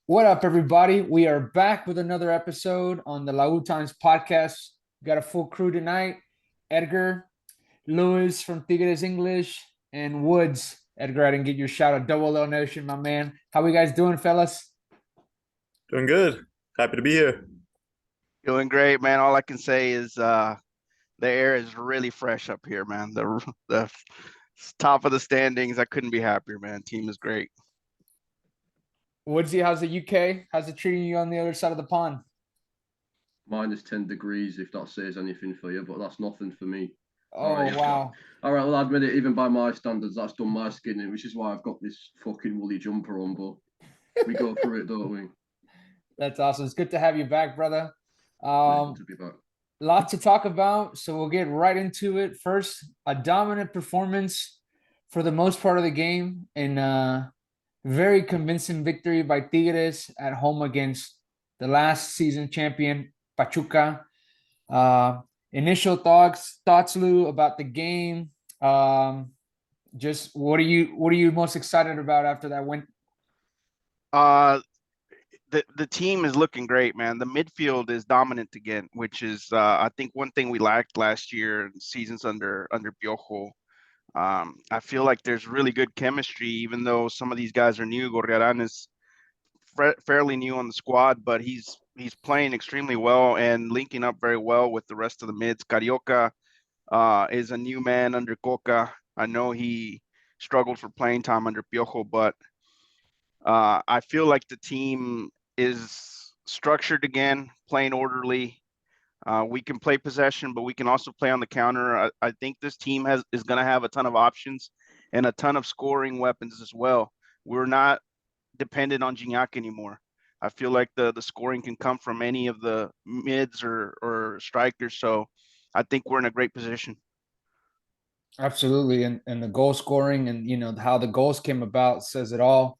What up, everybody? We are back with another episode on the La U Times podcast. We got a full crew tonight. Edgar, Lewis from Tigres English, and Woods. Edgar, I didn't get your shout out. Double L Nation, my man. How we guys doing, fellas? Doing good. Happy to be here. Doing great, man. All I can say is the air is really fresh up here, man. The top of the standings. I couldn't be happier, man. Team is great. Woodsy, how's the UK? How's it treating you on the other side of the pond? -10 degrees, if that says anything for you, but that's nothing for me. All Oh, right. wow. All right, well, I admit it, even by my standards, that's done my skin in, which is why I've got this fucking woolly jumper on, but we go through it, don't we? That's awesome. It's good to have you back, brother. Yeah, good Um, to be back. Lot to talk about, so we'll get right into it. First, a dominant performance for the most part of the game, and very convincing victory by Tigres at home against the last season champion Pachuca. Initial thoughts, Lou, about the game. Just what are you most excited about after that win? Uh, the team is looking great, man. The midfield is dominant again, which is I think one thing we lacked last year in seasons under Piojo. I feel like there's really good chemistry, even though some of these guys are new. Gorriarán is fairly new on the squad, but he's playing extremely well and linking up very well with the rest of the mids. Carioca is a new man under Cocca. I know he struggled for playing time under Piojo, but I feel like the team is structured again, playing orderly. We can play possession, but we can also play on the counter. I think this team is going to have a ton of options and a ton of scoring weapons as well. We're not dependent on Gignac anymore. I feel like the scoring can come from any of the mids or strikers. So I think we're in a great position. Absolutely, and the goal scoring and how the goals came about says it all.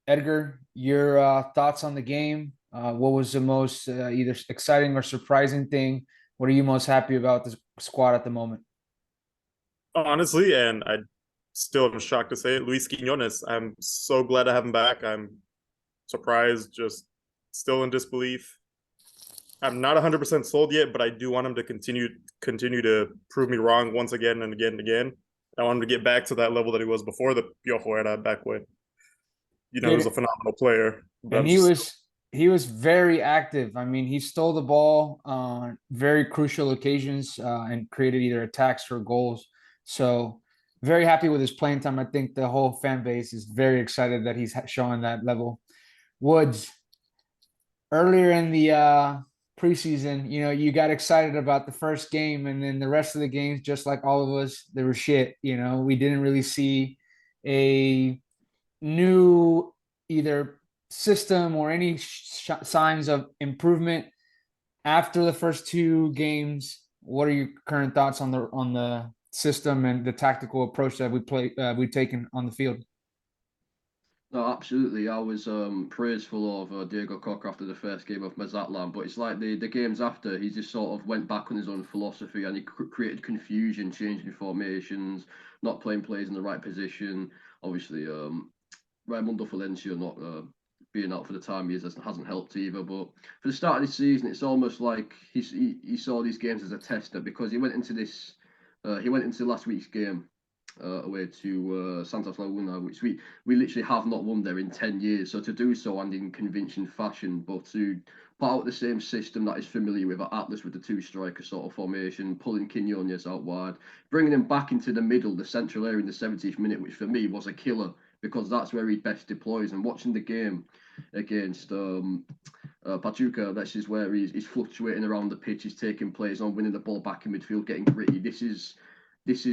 Edgar, your thoughts on the game? What was the most either exciting or surprising thing? What are you most happy about the squad at the moment? Honestly, and I still am shocked to say it, Luis Quinones. I'm so glad to have him back. I'm surprised, just still in disbelief. I'm not 100% sold yet, but I do want him to continue to prove me wrong once again and again and again. I want him to get back to that level that he was before the Piojo era, back when he was a Get phenomenal player. But And I'm he just was he was very active. I mean, he stole the ball on very crucial occasions and created either attacks or goals. So very happy with his playing time. I think the whole fan base is very excited that he's showing that level. Woods, earlier in the preseason, you got excited about the first game, and then the rest of the games, just like all of us, they were shit. We didn't really see a new either system or any signs of improvement after the first two games. What are your current thoughts on the system and the tactical approach that we've taken on the field? No, absolutely. I was praiseful of Diego Cocca after the first game of Mazatlan, but it's like the games after, he just sort of went back on his own philosophy and he created confusion, changing formations, not playing players in the right position. Obviously, Raimundo Valencia not being out for the time he is hasn't helped either. But for the start of the season, it's almost like he saw these games as a tester because he went into last week's game away to Santos Laguna, which we literally have not won there in 10 years. So to do so and in convincing fashion, but to put out the same system that is familiar with Atlas with the two striker sort of formation, pulling Quinones out wide, bringing him back into the middle, the central area in the 70th minute, which for me was a killer because that's where he best deploys. And watching the game against Pachuca, this is where he's fluctuating around the pitch, he's taking plays on, winning the ball back in midfield, getting gritty. This is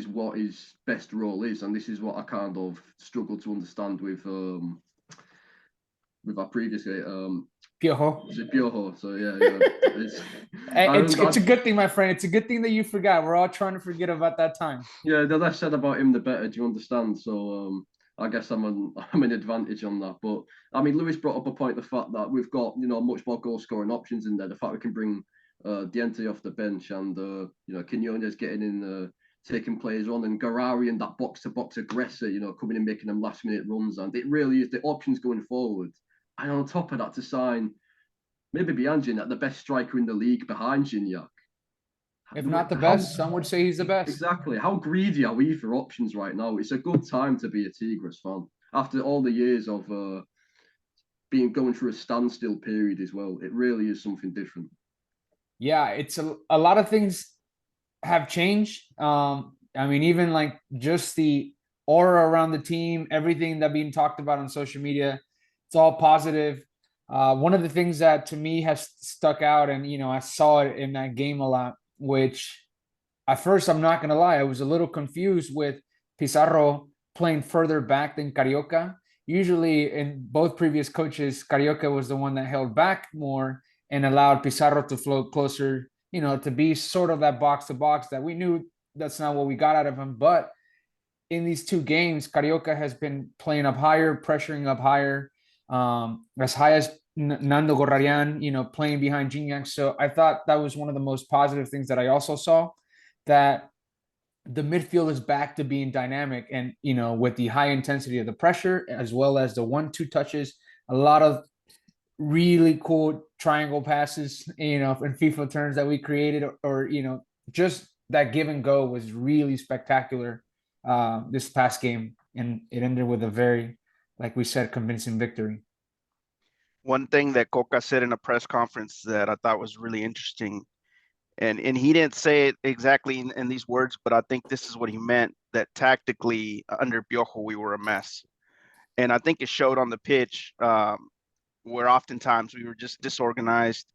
what his best role is, and this is what I kind of struggled to understand with our previous Piojo. is it Piojo? So yeah. It's a good thing, my friend. It's a good thing that you forgot. We're all trying to forget about that time. Yeah, the less said about him, the better. Do you understand? So I guess I'm an advantage on that. But I mean, Lewis brought up a point: the fact that we've got much more goal scoring options in there. The fact we can bring Diente off the bench and Quinones getting in, taking players on, and Garari and that box to box aggressor, coming and making them last minute runs. And it really is the options going forward And on top of that, to sign maybe beyond Gignac, the best striker in the league behind Gignac. If not the best, some would say he's the best. Exactly. How greedy are we for options right now? It's a good time to be a Tigres fan after all the years of being going through a standstill period as well. It really is something different. Yeah, it's a lot of things have changed. I mean, even like just the aura around the team, everything that being talked about on social media, it's all positive. One of the things that to me has stuck out, and I saw it in that game a lot, which at first I'm not gonna lie, I was a little confused with Pizarro playing further back than Carioca. Usually, in both previous coaches, Carioca was the one that held back more and allowed Pizarro to float closer, to be sort of that box to box that we knew that's not what we got out of him. But in these two games, Carioca has been playing up higher, pressuring up higher, as high as Nando Gorrarian, playing behind Gignac. So I thought that was one of the most positive things that I also saw, that the midfield is back to being dynamic, and with the high intensity of the pressure as well as the 1-2 touches, a lot of really cool triangle passes, in FIFA terms that we created, or just that give and go was really spectacular this past game, and it ended with a very, like we said, convincing victory. One thing that Cocca said in a press conference that I thought was really interesting, and he didn't say it exactly in these words, but I think this is what he meant, that tactically under Piojo we were a mess. And I think it showed on the pitch, where oftentimes we were just disorganized,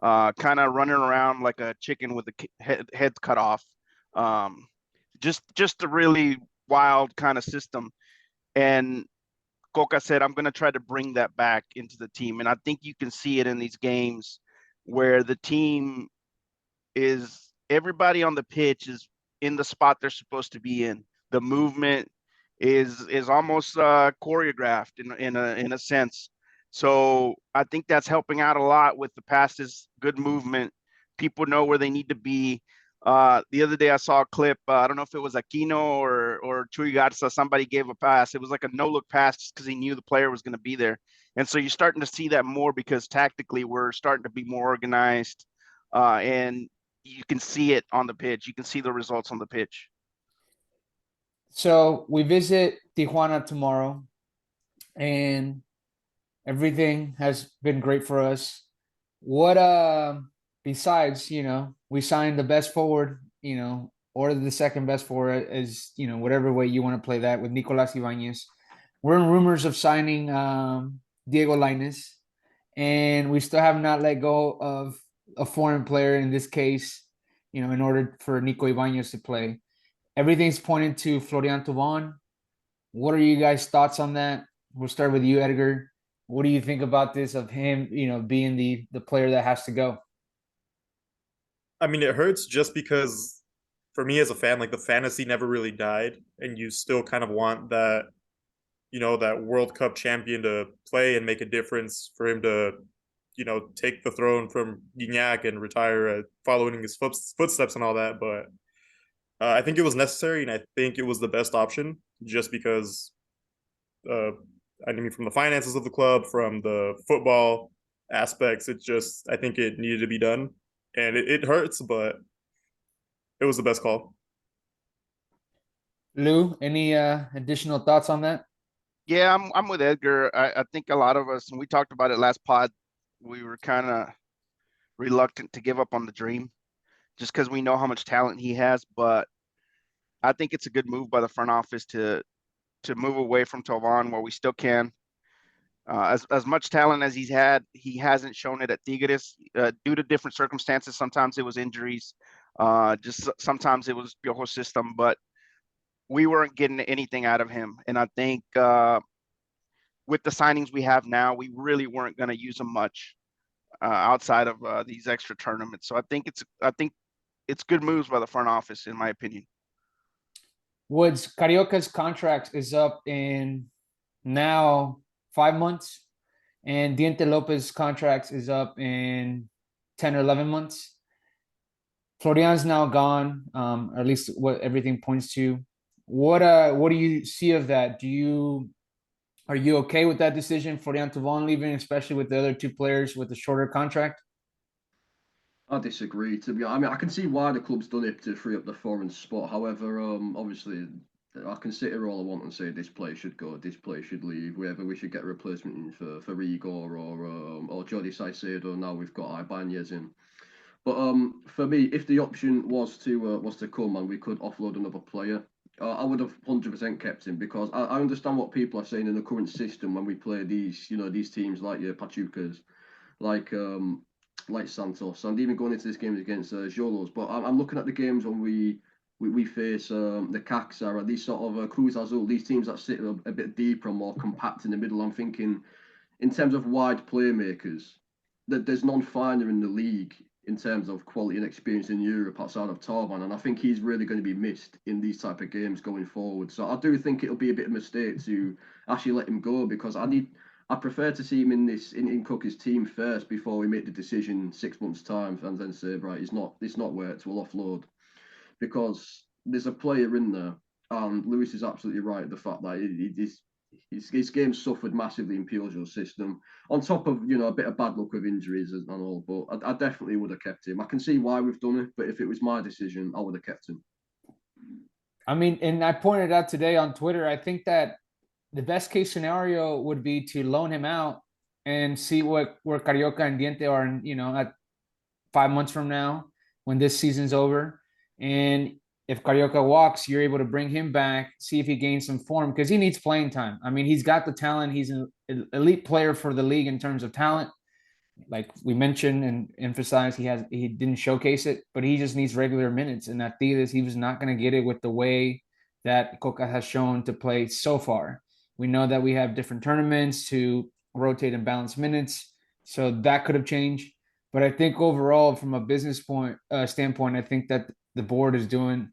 kind of running around like a chicken with the head cut off. Just a really wild kind of system. And Cocca said, I'm going to try to bring that back into the team. And I think you can see it in these games where the team is, everybody on the pitch is in the spot they're supposed to be in. The movement is almost choreographed in a sense. So I think that's helping out a lot with the passes, good movement. People know where they need to be. The other day I saw a clip. I don't know if it was Aquino or Chuy Garza. Somebody gave a pass. It was like a no-look pass just because he knew the player was going to be there. And so you're starting to see that more because tactically we're starting to be more organized, and you can see it on the pitch. You can see the results on the pitch. So we visit Tijuana tomorrow, and everything has been great for us. What besides, we signed the best forward, or the second best forward, as whatever way you want to play that, with Nicolas Ibanez. We're in rumors of signing Diego Lainez, and we still have not let go of a foreign player in this case, in order for Nico Ibanez to play. Everything's pointing to Florian Thauvin. What are you guys' thoughts on that? We'll start with you, Edgar. What do you think about this, of him, being the player that has to go? I mean, it hurts just because for me as a fan, like the fantasy never really died, and you still kind of want that, that World Cup champion to play and make a difference, for him to, take the throne from Gignac and retire, following his footsteps and all that. But I think it was necessary, and I think it was the best option, just because, I mean, from the finances of the club, from the football aspects, I think it needed to be done, and it hurts, but it was the best call. Lou, any additional thoughts on that? Yeah, I'm with Edgar. I think a lot of us, and we talked about it last pod, we were kind of reluctant to give up on the dream just because we know how much talent he has. But I think it's a good move by the front office to move away from Thauvin while we still can. As much talent as he's had, he hasn't shown it at Tigres due to different circumstances. Sometimes it was injuries, just sometimes it was Piojo's system, but we weren't getting anything out of him. And I think with the signings we have now, we really weren't going to use him much outside of these extra tournaments. So I think it's good moves by the front office, in my opinion. Woods, Carioca's contract is up in now 5 months, and Diente Lopez's contract is up in 10 or 11 months. Florian's now gone, or at least what everything points to. What do you see of that? Do you Are you okay with that decision for Antavon leaving, especially with the other two players with a shorter contract? I disagree. To be honest, I mean, I can see why the club's done it to free up the foreign spot. However, obviously, I can sit here all I want and say this player should go, this player should leave. Whether we should get a replacement in for Igor or Jordi Caicedo. Now we've got Ibanez in. But for me, if the option was to come and we could offload another player, I would have 100% kept him because I understand what people are saying in the current system when we play these these teams like your Pachucas, like like Santos, and even going into this game against Jolos. But I'm looking at the games when we face the Caxa and these sort of Cruz Azul, these teams that sit a bit deeper and more compact in the middle. I'm thinking in terms of wide playmakers, that there's none finer in the league in terms of quality and experience in Europe outside of Torban, and I think he's really going to be missed in these type of games going forward. So I do think it'll be a bit of a mistake to actually let him go because I prefer to see him in Cocca's team first before we make the decision 6 months time and then say right, it's not worked, we'll offload because there's a player in there, and Lewis is absolutely right. The fact that his game suffered massively in Peugeot's system, on top of a bit of bad luck with injuries and all. But I definitely would have kept him. I can see why we've done it, but if it was my decision, I would have kept him. I mean, and I pointed out today on Twitter, I think that the best case scenario would be to loan him out and see where Carioca and Diente are, at 5 months from now when this season's over. And if Carioca walks, you're able to bring him back, see if he gains some form because he needs playing time. I mean, he's got the talent. He's an elite player for the league in terms of talent. Like we mentioned and emphasized, he didn't showcase it, but he just needs regular minutes. And at Tigres, he was not going to get it with the way that Cocca has shown to play so far. We know that we have different tournaments to rotate and balance minutes, so that could have changed. But I think overall, from a business standpoint, I think that the board is doing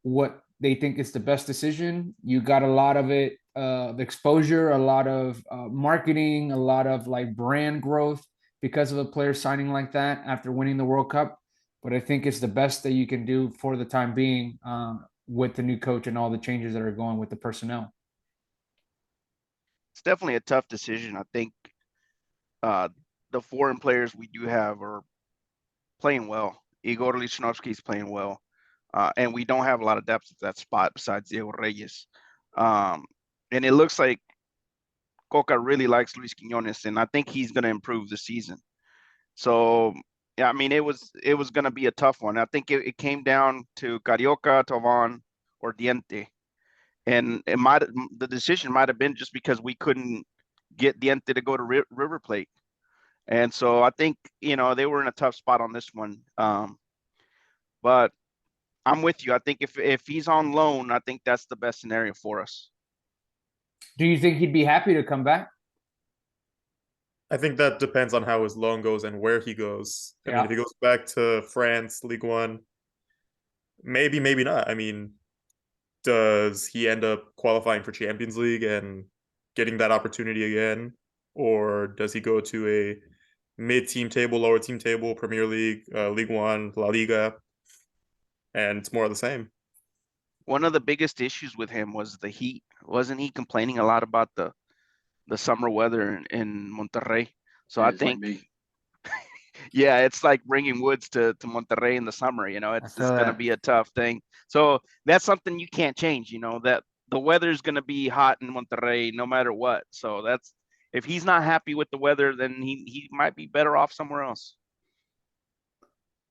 what they think is the best decision. You got a lot of it, the exposure, a lot of marketing, a lot of like brand growth because of a player signing like that after winning the World Cup. But I think it's the best that you can do for the time being with the new coach and all the changes that are going with the personnel. It's definitely a tough decision. I think the foreign players we do have are playing well. Igor Lichnowsky is playing well. And we don't have a lot of depth at that spot besides Diego Reyes. And it looks like Cocca really likes Luis Quinones, and I think he's going to improve the season. So, yeah, I mean, it was going to be a tough one. I think it came down to Carioca, Tovan, or Diente. And the decision might have been just because we couldn't get Diente to go to River Plate. And so I think, they were in a tough spot on this one. But I'm with you. I think if he's on loan, I think that's the best scenario for us. Do you think he'd be happy to come back? I think that depends on how his loan goes and where he goes. I mean, if he goes back to France, League One, maybe, maybe not. I mean, does he end up qualifying for Champions League and getting that opportunity again? Or does he go to a mid-team table, lower team table, Premier League, League One, La Liga, and it's more of the same? One of the biggest issues with him was the heat. Wasn't he complaining a lot about the summer weather in Monterrey? So Yeah, I it's like think, me. yeah, it's like bringing woods to Monterrey in the summer. It's going to be a tough thing. So that's something you can't change. That the weather is going to be hot in Monterrey no matter what. So if he's not happy with the weather, then he might be better off somewhere else.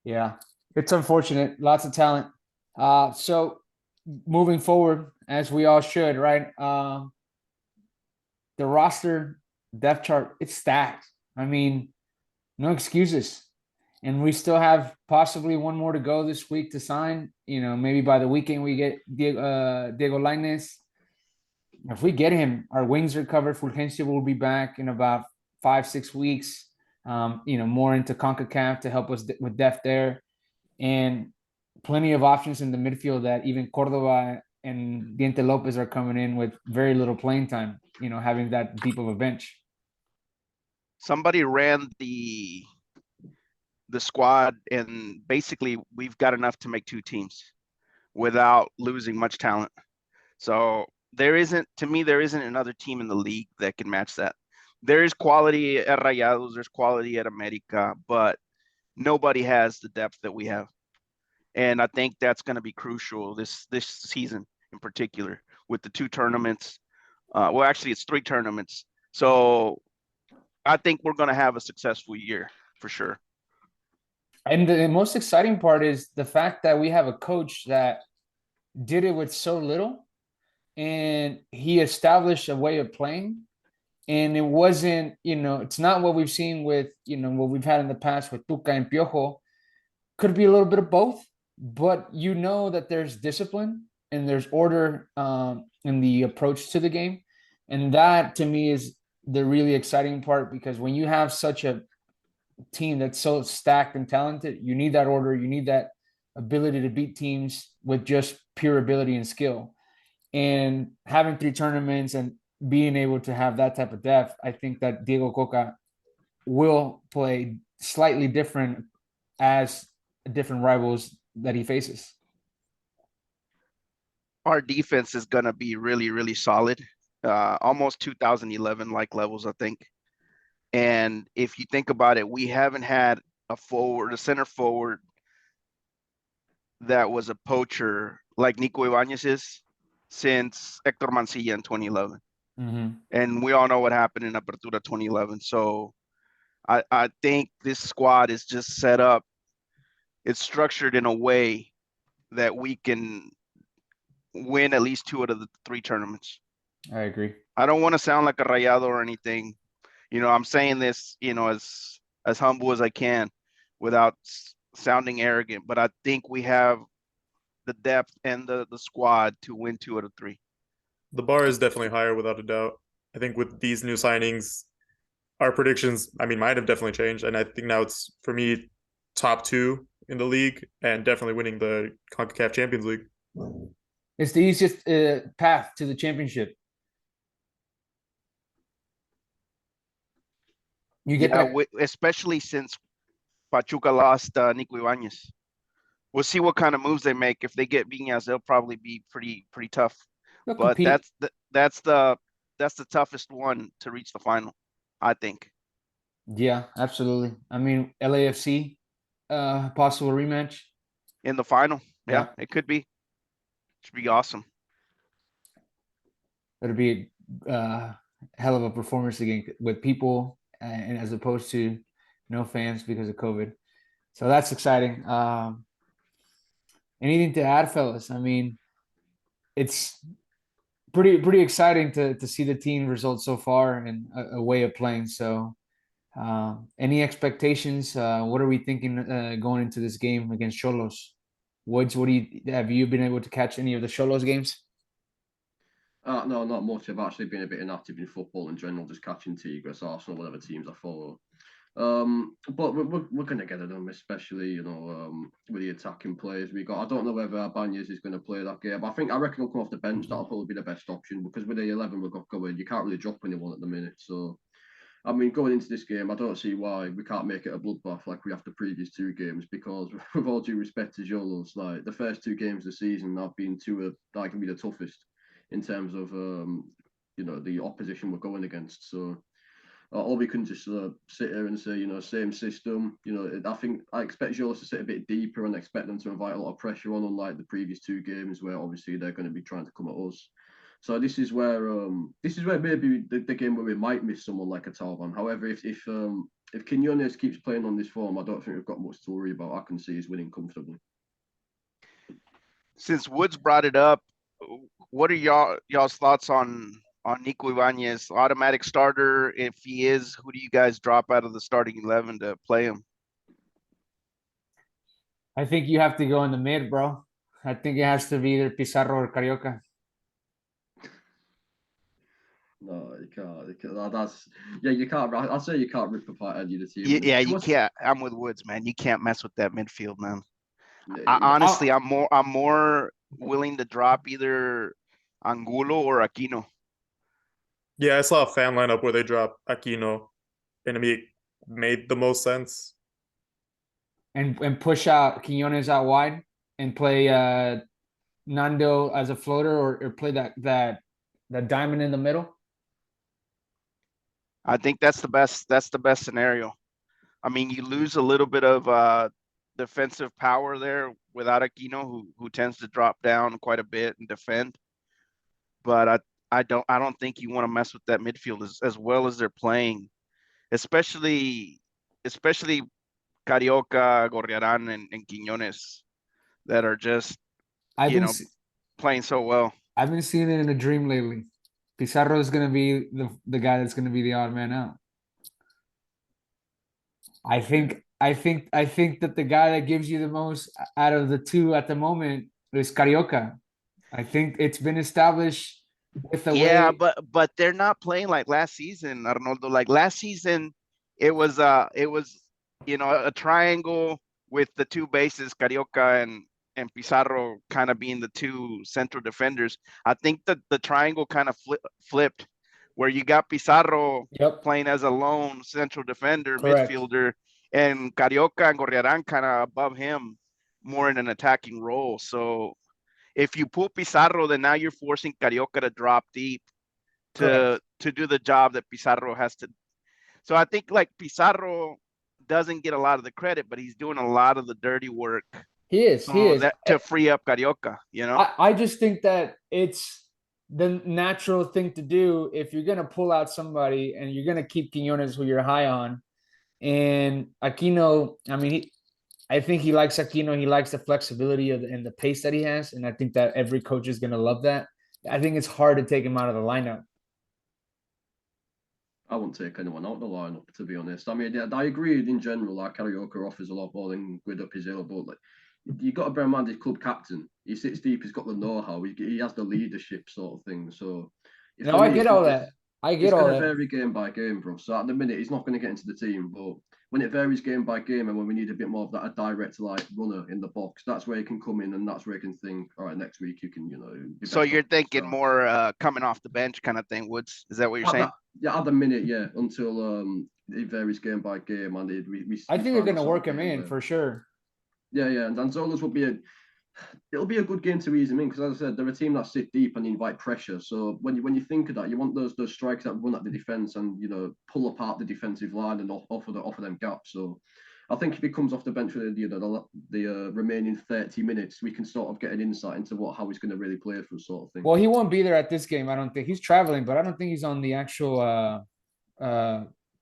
Yeah, it's unfortunate. Lots of talent. So moving forward, as we all should, right? The roster depth chart, it's stacked. I mean, no excuses. And we still have possibly one more to go this week to sign. Maybe by the weekend we get Diego Lainez. If we get him, our wings are covered. Fulgencio will be back in about 5-6 weeks. More into CONCACAF to help us with depth there. And plenty of options in the midfield that even Cordova and Diente Lopez are coming in with very little playing time, having that deep of a bench. Somebody ran the squad, and basically we've got enough to make two teams without losing much talent. So there isn't, to me, there isn't another team in the league that can match that. There is quality at Rayados, there's quality at America, but nobody has the depth that we have. And I think that's going to be crucial this season in particular with the 2 tournaments. Well, actually, it's 3 tournaments. So I think we're going to have a successful year for sure. And the most exciting part is the fact that we have a coach that did it with so little, and he established a way of playing. And it wasn't, it's not what we've seen with, what we've had in the past with Tuca and Piojo. Could be a little bit of both, but that there's discipline and there's order in the approach to the game. And that to me is the really exciting part, because when you have such a team that's so stacked and talented, you need that order, you need that ability to beat teams with just pure ability and skill. And having 3 tournaments and being able to have that type of depth, I think that Diego Cocca will play slightly different as different rivals that he faces. Our defense is going to be really, really solid. Almost 2011 like levels, I think. And if you think about it, we haven't had a center forward that was a poacher like Nico Ibanez is since Hector Mancilla in 2011. Mm-hmm. And we all know what happened in Apertura 2011. So I think this squad is just set up. It's structured in a way that we can win at least 2 out of the 3 tournaments. I agree. I don't want to sound like a rayado or anything. I'm saying this, as humble as I can without sounding arrogant, but I think we have the depth and the squad to win 2 out of 3. The bar is definitely higher without a doubt. I think with these new signings, our predictions, might have definitely changed. And I think now it's, for me, top 2 in the league and definitely winning the CONCACAF Champions League. It's the easiest path to the championship. You get that, especially since Pachuca lost Nico Ibanez. We'll see what kind of moves they make. If they get Viñas, they'll probably be pretty tough. they'll But compete. that's the toughest one to reach the final, I think. Yeah, absolutely. LAFC, possible rematch in the final. Yeah. It could be. Should be awesome. It'll be a hell of a performance again with people, and as opposed to no fans because of COVID. So that's exciting. Anything to add, fellas? It's pretty exciting to see the team results so far and a way of playing. So, any expectations? What are we thinking going into this game against Xolos? Woods, have you been able to catch any of the Xolos games? No, not much. I've actually been a bit inactive in football in general, just catching Tigres, Arsenal, whatever teams I follow. But we're going to get it done, especially with the attacking players we got. I don't know whether Ibanez is going to play that game. I reckon he'll come off the bench. That'll probably be the best option, because with the 11 we've got going, you can't really drop anyone at the minute. So, going into this game, I don't see why we can't make it a bloodbath like we have the previous 2 games, because with all due respect to Xolos, like the first 2 games of the season have been 2 that can be the toughest in terms of the opposition we're going against. So or we can just sit here and say, same system. I expect Xolos to sit a bit deeper and expect them to invite a lot of pressure on, unlike the previous 2 games where obviously they're going to be trying to come at us. So this is where maybe the game where we might miss someone like a Talvan. However, if Quiñones keeps playing on this form, I don't think we've got much to worry about. I can see he's winning comfortably. Since Woods brought it up, what are y'all's thoughts on Nico Ibanez? Automatic starter? If he is, who do you guys drop out of the starting 11 to play him? I think you have to go in the mid, bro. I think it has to be either Pizarro or Carioca. No, you can't. You can't. I'd say you can't rip apart any of the team. You can't. I'm with Woods, man. You can't mess with that midfield, man. Honestly, I'm more willing to drop either Angulo or Aquino. Yeah, I saw a fan lineup where they dropped Aquino, and it made the most sense. And push out Quiñones out wide and play Nando as a floater, or play that the diamond in the middle. I think that's the best. That's the best scenario. I mean, you lose a little bit of defensive power there without Aquino, who tends to drop down quite a bit and defend. But I don't think you want to mess with that midfield as well as they're playing, especially Carioca, Gorriarán, and Quiñones that are just I've you been know playing so well. I've been seeing it in a dream lately. Pizarro is going to be the guy that's going to be the odd man out. I think that the guy that gives you the most out of the two at the moment is Carioca. I think it's been established with the Yeah, way. but they're not playing like last season, Arnoldo. Like last season, it was a triangle with the two bases, Carioca and Pizarro kind of being the two central defenders. I think that the triangle kind of flipped where you got Pizarro Yep, playing as a lone central defender, correct. midfielder, and Carioca and Gorriarán kind of above him, more in an attacking role. So if you pull Pizarro, then now you're forcing Carioca to drop deep Correct. to do the job that Pizarro has to. So I think like Pizarro doesn't get a lot of the credit, but he's doing a lot of the dirty work He is. He so is. that to free up Carioca, you know? I just think that it's the natural thing to do if you're gonna pull out somebody and you're gonna keep Quinones who you're high on. And Aquino, I mean, I think he likes Aquino. He likes the flexibility and the pace that he has, and I think that every coach is gonna love that. I think it's hard to take him out of the lineup. I wouldn't take anyone out the lineup, to be honest. I mean, yeah, I agree in general. Like Carioca offers a lot more than Guido Pizarro, but like you got to bear in mind he's club captain. He sits deep. He's got the know-how. He has the leadership sort of thing. So No, for I me, get all that. I it's get all going to that. vary game by game, bro. So at the minute, he's not going to get into the team. But when it varies game by game, and when we need a bit more of that a direct like runner in the box, that's where he can come in, and that's where he can think, all right, next week you can, be So best you're off the thinking start. more coming off the bench kind of thing, Woods? Is that what you're saying? Yeah, at the minute, yeah, until it varies game by game, and I we think they're find gonna ourselves work him getting in where. for sure. Yeah, yeah, and Anzola's will be it'll be a good game to ease him in because, as I said, they're a team that sit deep and invite pressure. So when you think of that, you want those strikers that run at the defense and pull apart the defensive line and offer them gaps. So I think if he comes off the bench for the remaining 30 minutes, we can sort of get an insight into how he's going to really play for us, sort of thing. Well, he won't be there at this game. I don't think he's traveling, but I don't think he's on the actual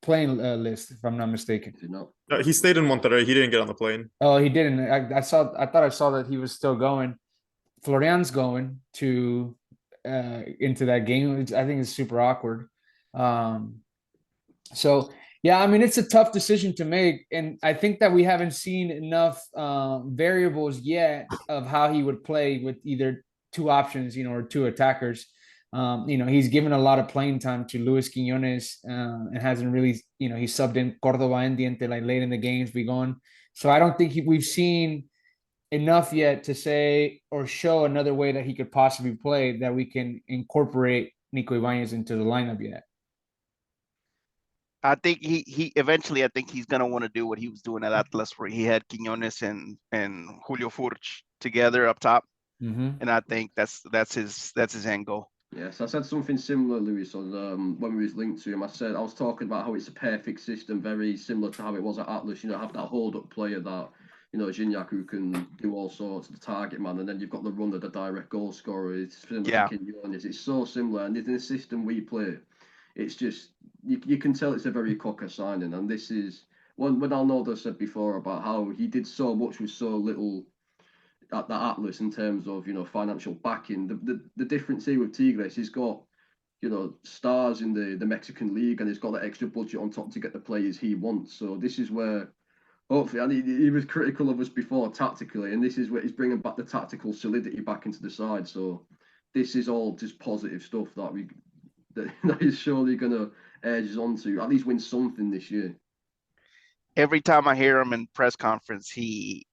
playing list, if I'm not mistaken. Is it not? He stayed in Monterrey. He didn't get on the plane. Oh, he didn't. I saw. I thought I saw that he was still going. Florian's going to into that game. I think it's super awkward. Um, so yeah, I mean it's a tough decision to make, and I think that we haven't seen enough variables yet of how he would play with either two options, or two attackers. He's given a lot of playing time to Luis Quinones and hasn't really, he subbed in Cordova and Diente like late in the games we gone. So I don't think we've seen enough yet to say or show another way that he could possibly play that we can incorporate Nico Ibanez into the lineup yet. I think he eventually I think he's gonna want to do what he was doing at Atlas where he had Quiñones and Julio Furch together up top. Mm-hmm. And I think that's his end goal. Yes, I said something similar, Lewis, on when we was linked to him. I was talking about how it's a perfect system, very similar to how it was at Atlas. Have that hold up player that Gignac who can do all sorts, the target man, and then you've got the runner, the direct goal scorer. It's similar Yeah. to Quinones. It's so similar, and in the system we play, it's just you can tell it's a very Cocca signing, and this is when Arnaldo said before about how he did so much with so little at the Atlas in terms of financial backing. The difference here with Tigres, he's got stars in the Mexican league, and he's got that extra budget on top to get the players he wants. So this is where hopefully, and he was critical of us before tactically, and this is where he's bringing back the tactical solidity back into the side. So this is all just positive stuff that he's surely going to edge us on to at least win something this year. Every time I hear him in press conference, he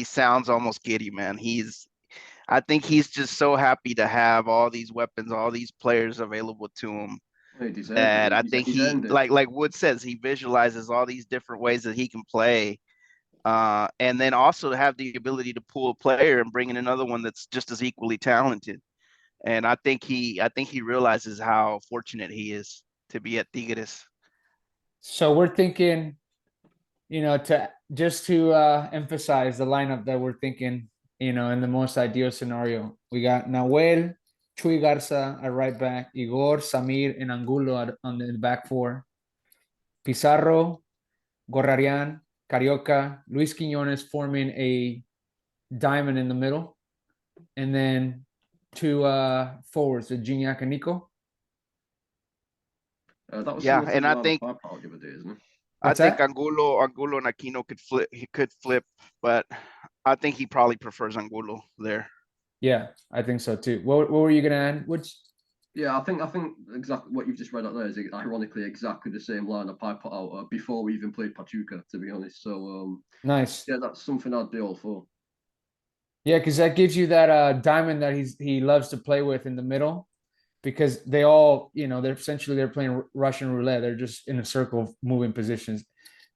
sounds almost giddy, man. I think he's just so happy to have all these weapons, all these players available to him. That I think he like Wood says, he visualizes all these different ways that he can play. And then also have the ability to pull a player and bring in another one that's just as equally talented. And I think he realizes how fortunate he is to be at Tigres. So we're thinking, to emphasize the lineup that we're thinking, in the most ideal scenario, we got Nahuel, Chuy Garza at right back, Igor, Samir, and Angulo on the back four, Pizarro, Gorrarian, Carioca, Luis Quiñones forming a diamond in the middle, and then two forwards, Gignac and Nico. That was Yeah, similar to and the I lineup think I put out the other day, isn't it? What's I think that? Angulo and Aquino could flip. He could flip, but I think he probably prefers Angulo there. Yeah, I think so too. What were you gonna add? Yeah, I think exactly what you've just read out there is ironically exactly the same lineup I put out before we even played Pachuca, to be honest. So Nice. yeah, that's something I'd be all for. Yeah, because that gives you that diamond that he loves to play with in the middle, because they all, they're playing Russian roulette. They're just in a circle of moving positions.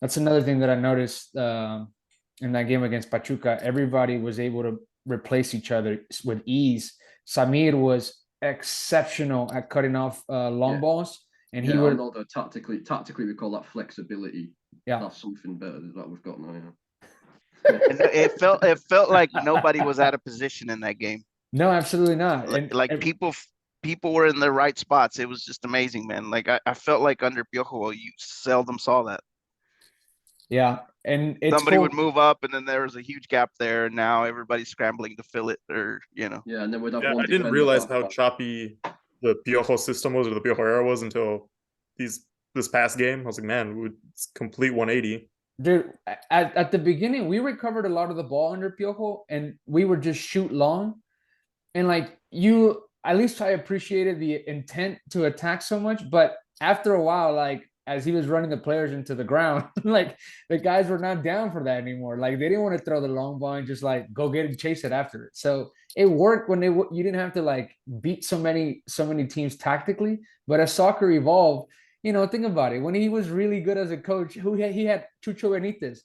That's another thing that I noticed in that game against Pachuca. Everybody was able to replace each other with ease. Samir was exceptional at cutting off long Yeah. balls, and he Yeah, would. another tactically we call that flexibility. Yeah, That's something better than that we've got now. Yeah. And it felt like nobody was out of position in that game. no, absolutely not. Like people were in the right spots. It was just amazing, man. Like I felt like under Piojo, you seldom saw that. Yeah, and it's Somebody cool. would move up, and then there was a huge gap there, and now everybody's scrambling to fill it, or Yeah, and then we'd have Yeah, one I didn't defender realize back. how choppy the Piojo system was, or the Piojo era was, until this past game. I was like, man, it's complete 180. Dude, at the beginning, we recovered a lot of the ball under Piojo, and we would just shoot long. And at least I appreciated the intent to attack so much. But after a while, as he was running the players into the ground, like the guys were not down for that anymore. Like they didn't want to throw the long ball and just go get and chase it after it. So it worked when you didn't have to beat so many teams tactically. But as soccer evolved, think about it. When he was really good as a coach, he had Chucho Benitez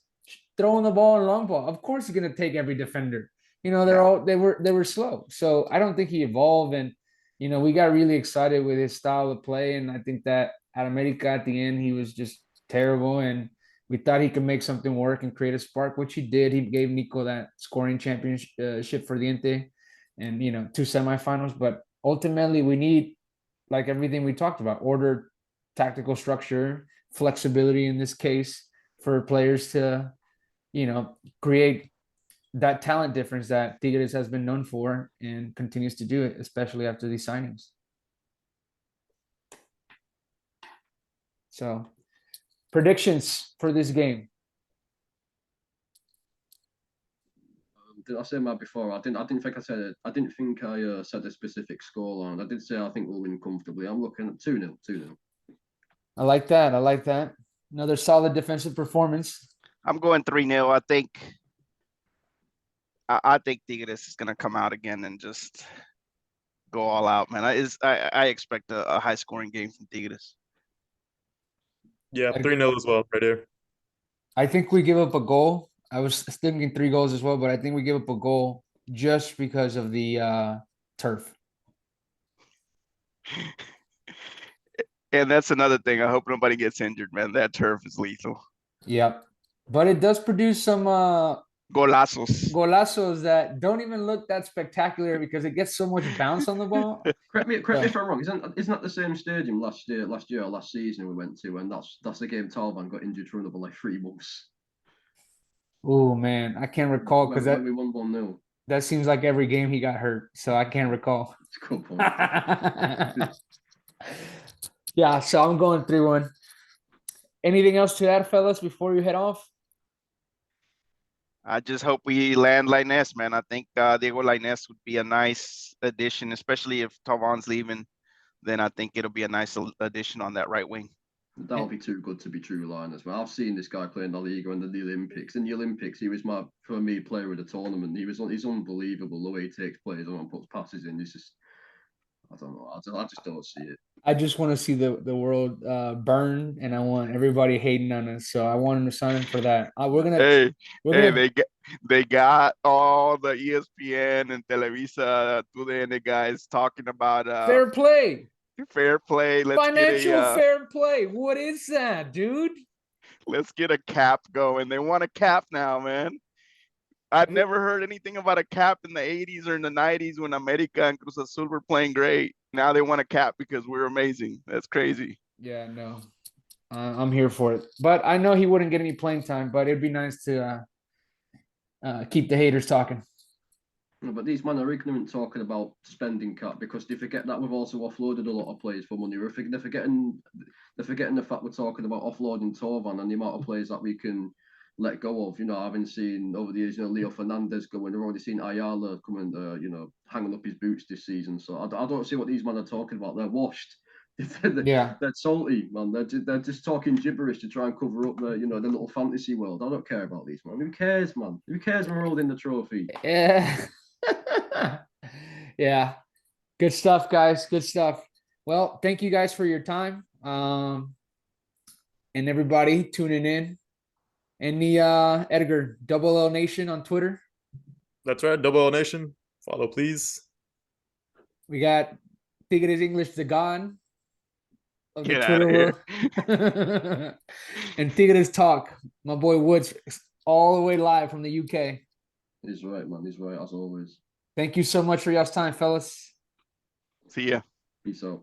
throwing the ball and long ball. Of course, he's gonna take every defender. They were slow. So I don't think he evolved, and we got really excited with his style of play, and I think that at America at the end he was just terrible, and we thought he could make something work and create a spark, which he did. He gave Nico that scoring championship for the Diente, and two semifinals. But ultimately, we need, like everything we talked about, order, tactical structure, flexibility in this case for players to create that talent difference that Tigres has been known for and continues to do it, especially after these signings. So, predictions for this game. Did I say that before? I didn't think I said it. I didn't think I said a specific scoreline. I did say I think we'll win comfortably. I'm looking at 2-0, 2-0. I like that. Another solid defensive performance. I'm going 3-0. I think Tigres is gonna come out again and just go all out, man. I expect a high scoring game from Tigres. Yeah, 3-0 as well, right here. I think we give up a goal. I was thinking 3 goals as well, but I think we give up a goal just because of the turf. And that's another thing. I hope nobody gets injured, man. That turf is lethal. Yep. But it does produce some Golazos that don't even look that spectacular because it gets so much bounce on the ball. Correct me if I'm wrong. Isn't that the same stadium last year or last season we went to, and that's the game Talban got injured for another 3 months. Oh man, I can't recall because when we won 1-0. That seems like every game he got hurt, so I can't recall. That's a good point. Yeah, so I'm going 3-1. Anything else to add, fellas, before you head off? I just hope we land Lainez, man. I think Diego Lainez would be a nice addition, especially if Talvan's leaving. Then I think it'll be a nice addition on that right wing. That'll be too good to be true, line as well. I've seen this guy play in La Liga and the Olympics. In the Olympics, he was for me, player of the tournament. He's unbelievable the way he takes players on and puts passes in. It's just, I don't know. I just don't see it. I just want to see the world burn, and I want everybody hating on us. So I want him to sign him for that. We're gonna They got all the ESPN and Televisa TUDN guys talking about Fair play. fair play. Financial fair play. What is that, dude? Let's get a cap going. They want a cap now, man. I'd never heard anything about a cap in the 80s or in the 90s when America and Cruz Azul were playing great. Now they want a cap because we're amazing. That's crazy. Yeah, no. I'm here for it. But I know he wouldn't get any playing time, but it'd be nice to keep the haters talking. No, but these men are ignorant talking about spending cap because they forget that we've also offloaded a lot of players for money. They're forgetting the fact we're talking about offloading Torvan and the amount of players that we can let go of. You know, having seen over the years, Leo Fernandez going, we've already seen Ayala coming, hanging up his boots this season. So I don't see what these men are talking about. They're washed. Yeah, They're salty, man. They're just talking gibberish to try and cover up their little fantasy world. I don't care about these, man. Who cares, man? Who cares when we're holding the trophy? yeah. Yeah, good stuff, guys. Good stuff. Well, thank you guys for your time, and everybody tuning in. And the Edgar Double L Nation on Twitter. That's right. Double L Nation. Follow, please. We got Tigres English the God of the Get out Twitter of here. world. And Tigres Talk, my boy Woods, all the way live from the UK. He's right, man. He's right, as always. Thank you so much for y'all's time, fellas. See ya. Peace out.